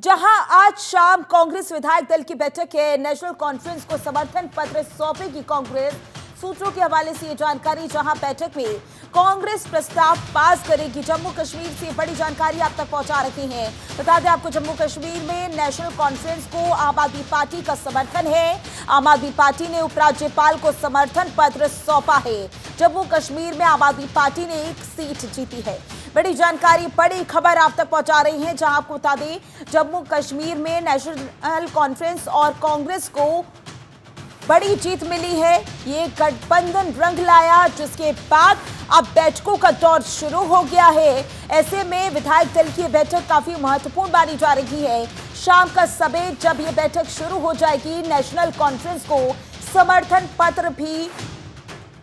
जहां आज शाम कांग्रेस विधायक दल की बैठक है। नेशनल कॉन्फ्रेंस को समर्थन पत्र सौंपेगी कांग्रेस। सूत्रों के हवाले से ये जानकारी, जहां बैठक में कांग्रेस प्रस्ताव पास करेगी। जम्मू कश्मीर से बड़ी जानकारी आप तक पहुंचा रहे हैं। बता दें आपको, जम्मू कश्मीर में नेशनल कॉन्फ्रेंस को आम आदमी पार्टी का समर्थन है। आम आदमी पार्टी ने उपराज्यपाल को समर्थन पत्र सौंपा है। जम्मू कश्मीर में आम आदमी पार्टी ने एक सीट जीती है। बड़ी जानकारी, बड़ी खबर आप तक पहुंचा रही हैं, जहां आपको बता दें जम्मू कश्मीर में नेशनल कॉन्फ्रेंस और कांग्रेस को बड़ी जीत मिली है। ये गठबंधन रंग लाया, जिसके बाद अब बैठकों का दौर शुरू हो गया है। ऐसे में विधायक दल की बैठक काफी महत्वपूर्ण मानी जा रही है। शाम का समय जब ये बैठक शुरू हो जाएगी, नेशनल कॉन्फ्रेंस को समर्थन पत्र भी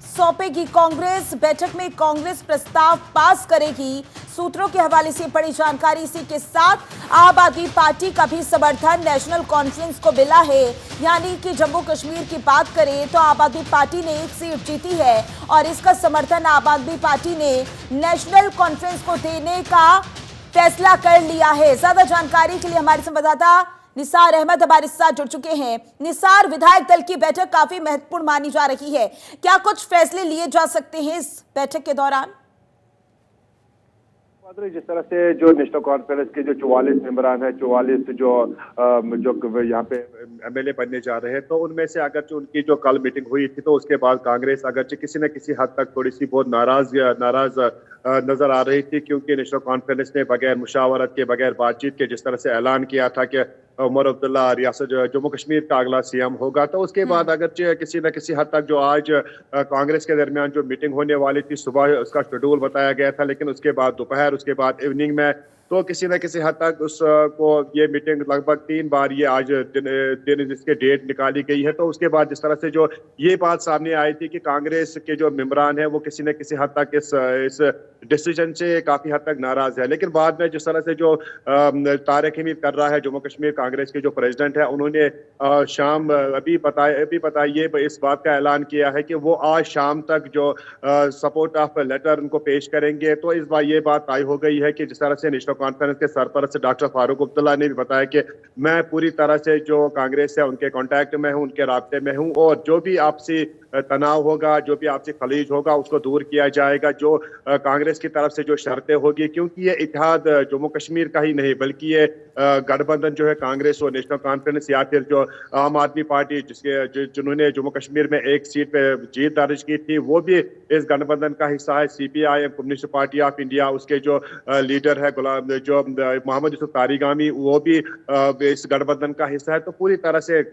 सौंपेगी कांग्रेस। बैठक में कांग्रेस प्रस्ताव पास करेगी। सूत्रों के हवाले से बड़ी जानकारी। इसी के साथ आम आदमी पार्टी का भी समर्थन नेशनल कॉन्फ्रेंस को मिला है। यानी कि जम्मू कश्मीर की बात करें तो आम आदमी पार्टी ने एक सीट जीती है और इसका समर्थन आम आदमी पार्टी ने नेशनल कॉन्फ्रेंस को देने का फैसला कर लिया है। ज्यादा जानकारी के लिए हमारे संवाददाता निसार अहमद हमारे साथ जुड़ चुके हैं। निसार, विधायक दल की बैठक काफी महत्वपूर्ण मानी जा रही है, क्या कुछ फैसले लिए जा सकते हैं इस बैठक के दौरान? जिस तरह से जो नेशनल कॉन्फ्रेंस के जो 44 मेंबरान है, 44 जो यहाँ पे एमएलए बनने जा रहे हैं, तो उनमें से अगरचे उनकी जो कल मीटिंग हुई थी, तो उसके बाद कांग्रेस अगरचे किसी न किसी हद तक थोड़ी सी बहुत नाराज नजर आ रही थी, क्योंकि नेशनल कॉन्फ्रेंस ने बगैर मुशावरत के, बगैर बातचीत के जिस तरह से ऐलान किया था कि उमर अब्दुल्ला रियासत जम्मू कश्मीर का अगला सीएम होगा, तो उसके बाद अगरचे किसी न किसी हद तक जो आज कांग्रेस के दरमियान जो मीटिंग होने वाली थी, सुबह उसका शेड्यूल बताया गया था, लेकिन उसके बाद दोपहर, उसके बाद इवनिंग में, तो किसी न किसी हद तक उसको ये मीटिंग लगभग 3 बार ये आज दिन जिसके डेट निकाली गई है। तो उसके बाद जिस तरह से जो ये बात सामने आई थी कि कांग्रेस के जो मेंबरान है वो किसी न किसी हद तक इस डिसीजन से काफी हद तक नाराज है, लेकिन बाद में जिस तरह से जो तारिक हमीद कर रहा है, जम्मू कश्मीर कांग्रेस के जो प्रेसिडेंट है, उन्होंने शाम अभी बताइए इस बात का ऐलान किया है कि वो आज शाम तक जो सपोर्ट ऑफ लेटर उनको पेश करेंगे। तो इस बार ये बात तय हो गई है कि जिस तरह से नेशनल कॉन्फ्रेंस के सरपरस्त डॉक्टर फारूक अब्दुल्ला ने भी बताया कि मैं पूरी तरह से जो कांग्रेस है उनके कांटेक्ट में हूं, उनके राब्ते में हूं, और जो भी आपसी तनाव होगा, जो भी आपसी खलीज होगा, उसको दूर किया जाएगा। जो कांग्रेस की तरफ से जो शर्तें होगी, क्योंकि ये इत्तेहाद जम्मू कश्मीर का ही नहीं बल्कि ये गठबंधन जो है कांग्रेस और नेशनल कॉन्फ्रेंस या फिर जो आम आदमी पार्टी जिन्होंने जम्मू कश्मीर में एक सीट पे जीत दर्ज की थी, वो भी इस गठबंधन का हिस्सा है। CPI, communist party of India, उसके जो लीडर है जो मोहम्मद यूसुफ तारिगामी, वो भी इस गठबंधन का हिस्सा है। तो पूरी तरह से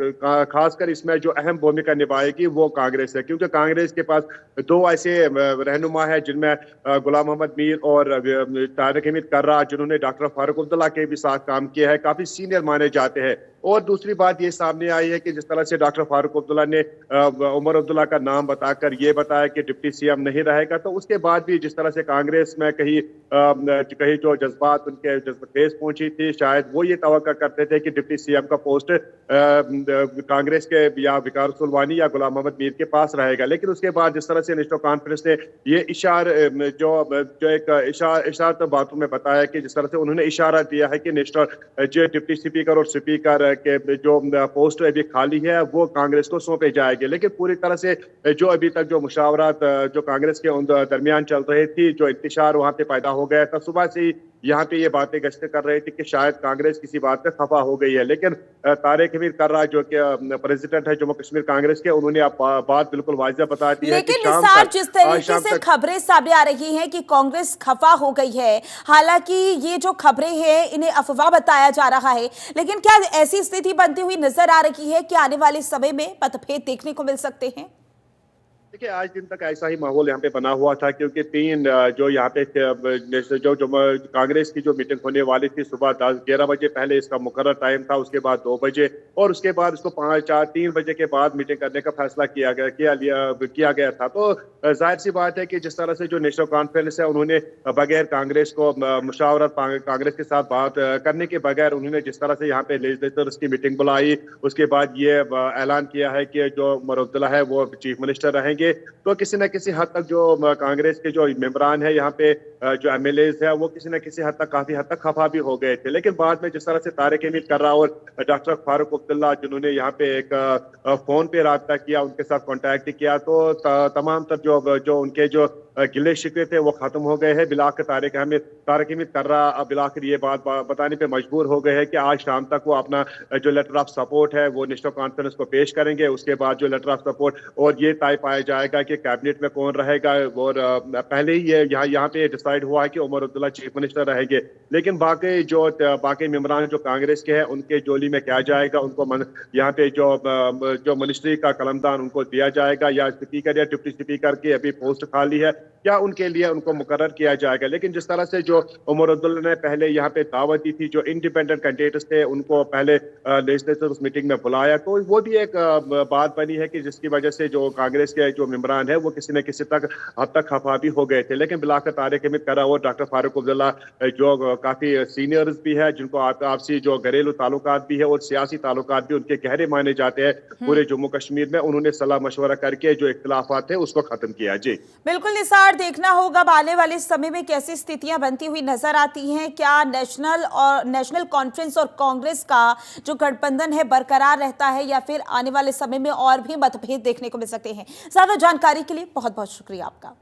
खासकर इसमें जो अहम भूमिका निभाएगी वो कांग्रेस है, क्योंकि कांग्रेस के पास 2 ऐसे रहनुमा है जिनमें गुलाम मोहम्मद मीर और तारिक हमीद कर्रा, जिन्होंने डॉक्टर फारूक अब्दुल्ला के भी साथ काम किया है, काफी सीनियर माने जाते हैं। और दूसरी बात ये सामने आई है कि जिस तरह से डॉक्टर फारूक अब्दुल्ला ने उमर अब्दुल्ला का नाम बताकर ये बताया कि डिप्टी सीएम नहीं रहेगा, तो उसके बाद भी जिस तरह से कांग्रेस में कहीं जो जज्बात उनके ठेस पहुंची थी, शायद वो ये तवक्का करते थे कि डिप्टी सीएम का पोस्ट कांग्रेस के या विकार सुलवानी या गुलाम मोहम्मद मीर के पास रहेगा। लेकिन उसके बाद जिस तरह से नेशनल कॉन्फ्रेंस ने ये इशारा बातों में बताया कि जिस तरह से उन्होंने इशारा दिया है कि नेशनल जो डिप्टी स्पीकर और स्पीकर के जो पोस्ट अभी खाली है वो कांग्रेस को सौंपे जाएंगे। लेकिन पूरी तरह से जो अभी तक जो मुशावरत जो कांग्रेस के दरमियान चल रही थी, जो इंतशार वहां पे पैदा हो गया था, सुबह से ही यहाँ पे ये बातें गश्त कर रही थी कि शायद कांग्रेस किसी बात पे खफा हो गई है। लेकिन तारिक हमीद कर्रा जो कि प्रेसिडेंट है जम्मू कश्मीर कांग्रेस के, उन्होंने बात बिल्कुल वाज़ेह बता दी है। लेकिन निसार, जिस तरीके से खबरें सामने आ रही हैं कि कांग्रेस खफा हो गई है, हालांकि ये जो खबरें हैं इन्हें अफवाह बताया जा रहा है, लेकिन क्या ऐसी स्थिति बनती हुई नजर आ रही है कि आने वाले समय में मतभेद देखने को मिल सकते हैं? देखिए, आज दिन तक ऐसा ही माहौल यहाँ पे बना हुआ था, क्योंकि 3 जो यहाँ पे जो कांग्रेस की जो मीटिंग होने वाली थी, सुबह 10-11 बजे पहले इसका मुकर्रर टाइम था, उसके बाद 2 बजे और उसके बाद इसको 3 बजे के बाद मीटिंग करने का फैसला किया गया था। तो जाहिर सी बात है कि जिस तरह से जो नेशनल कॉन्फ्रेंस है, उन्होंने बगैर कांग्रेस को मुशावरत कांग्रेस के साथ बात करने के बगैर उन्होंने जिस तरह से यहाँ पे लेजिस्लेटर्स की मीटिंग बुलाई, उसके बाद ये ऐलान किया है कि जो उमर अब्दुल्ला है वो चीफ मिनिस्टर रहेंगे। जाएंगे तो किसी न किसी हद तक जो कांग्रेस के जो मेंबरान है यहाँ पे जो एमएलएज है वो किसी न किसी हद तक काफी हद तक खफा भी हो गए थे। लेकिन बाद में जिस तरह से तारिक हमीद कर्रा और डॉक्टर फारूक अब्दुल्ला जिन्होंने यहाँ पे एक फोन पे राब्ता किया, उनके साथ कांटेक्ट किया, तो तमाम तब जो उनके जो गिले शिकवे थे वो खत्म हो गए हैं। बिलाकर तारिक हमीद कर्रा अब बिलाकर ये बात बताने पे मजबूर हो गए हैं कि आज शाम तक वो अपना जो लेटर ऑफ सपोर्ट है वो नेशनल कॉन्फ्रेंस को पेश करेंगे। उसके बाद जो लेटर ऑफ सपोर्ट और ये तय पाया जाएगा कि कैबिनेट में कौन रहेगा। और पहले ही ये यहाँ पे डिसाइड हुआ है कि उमर अब्दुल्ला चीफ मिनिस्टर रहेंगे, लेकिन बाकी मेंबरान जो कांग्रेस के हैं उनके जोली में क्या जाएगा, उनको यहाँ पे जो मिनिस्ट्री का कलमदान उनको दिया जाएगा या स्पीकर या डिप्टी स्पीकर की अभी पोस्ट खाली है, क्या उनके लिए उनको मुकर्रर किया जाएगा। लेकिन जिस तरह से जो उमर अब्दुल्ला ने पहले यहाँ पे दावत दी थी, जो इंडिपेंडेंट कैंडिडेट्स थे उनको पहले लेजिस्लेटिव मीटिंग में बुलाया, तो वो भी एक बात बनी है कि जिसकी वजह से जो कांग्रेस के जो मेंबरान है वो किसी न किसी हद तक खफा भी हो गए थे। लेकिन बिलाकर तारिक हमीद कर्रा और डॉक्टर फारूक अब्दुल्ला जो काफी सीनियर्स भी है, जिनको आपसी जो घरेलू ताल्लुकात भी है और सियासी ताल्लुकात भी उनके गहरे माने जाते हैं पूरे जम्मू कश्मीर में, उन्होंने सलाह मशवरा करके जो इख्तिलाफात थे उसको खत्म किया। जी बिल्कुल निसार, देखना होगा आने वाले समय में कैसी स्थितियां बनती हुई नजर आती हैं। क्या नेशनल कॉन्फ्रेंस और कांग्रेस का जो गठबंधन है बरकरार रहता है या फिर आने वाले समय में और भी मतभेद देखने को मिल सकते हैं। ज्यादा जानकारी के लिए बहुत बहुत शुक्रिया आपका।